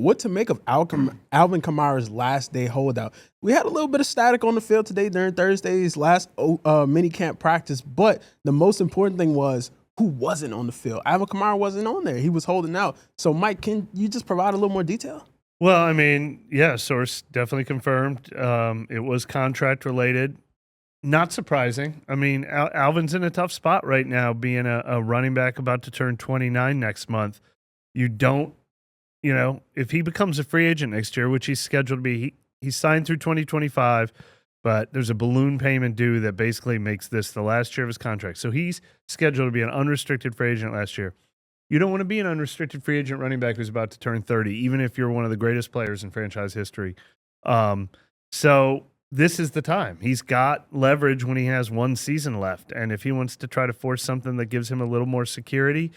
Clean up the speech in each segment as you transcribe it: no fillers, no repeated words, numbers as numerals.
what to make of Alvin Kamara's last day holdout. We had a little bit of static on the field today during Thursday's last mini camp practice, but the most important thing was who wasn't on the field. Alvin Kamara wasn't on there. He was holding out. So, Mike, can you just provide a little more detail? Well, I mean, yeah, source definitely confirmed. It was contract related. Not surprising. I mean, Alvin's in a tough spot right now, being a running back about to turn 29 next month. You don't, if he becomes a free agent next year, which he's scheduled to be, he's signed through 2025, but there's a balloon payment due that basically makes this the last year of his contract. So he's scheduled to be an unrestricted free agent last year. You don't want to be an unrestricted free agent running back who's about to turn 30, even if you're one of the greatest players in franchise history. So this is the time. He's got leverage when he has one season left. And if he wants to try to force something that gives him a little more security,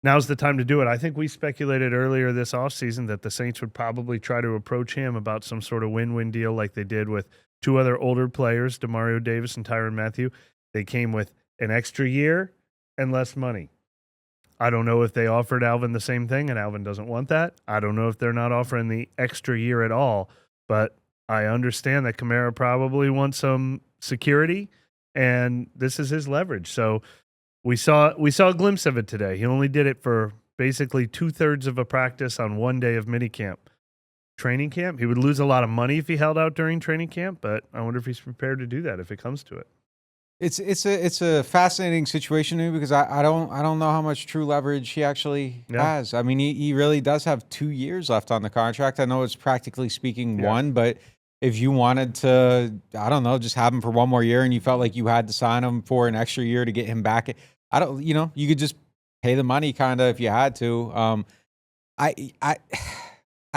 now's the time to do it. I think we speculated earlier this offseason that the Saints would probably try to approach him about some sort of win-win deal like they did with two other older players, Demario Davis and Tyrann Mathieu. They came with an extra year and less money. I don't know if they offered Alvin the same thing and Alvin doesn't want that. I don't know if they're not offering the extra year at all, but I understand that Kamara probably wants some security, and this is his leverage. So we saw a glimpse of it today. He only did it for basically 2/3 of a practice on one day of minicamp. Training camp, he would lose a lot of money if he held out during training camp, but I wonder if he's prepared to do that if it comes to it. It's a fascinating situation to me because I don't know how much true leverage he actually has. I mean, he really does have 2 years left on the contract. I know it's practically speaking one, but if you wanted to, I don't know, just have him for one more year and you felt like you had to sign him for an extra year to get him back, you could just pay the money kind of if you had to. I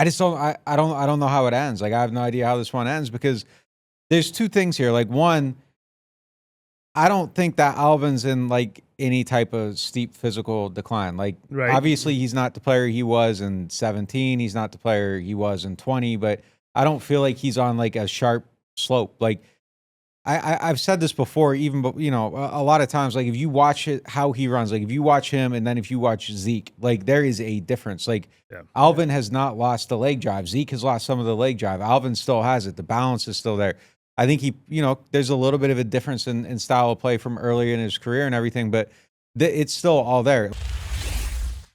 just don't I don't know how it ends. Like, I have no idea how this one ends because there's two things here. Like, one, I don't think that Alvin's in like any type of steep physical decline. Like, obviously he's not the player he was in 17. He's not the player he was in 20, but I don't feel like he's on like a sharp slope. Like, I've said this before, even, but a lot of times, like if you watch it, how he runs, like if you watch him and then if you watch Zeke, like there is a difference. Like Alvin has not lost the leg drive. Zeke has lost some of the leg drive. Alvin still has it. The balance is still there. I think there's a little bit of a difference in style of play from earlier in his career and everything, but it's still all there.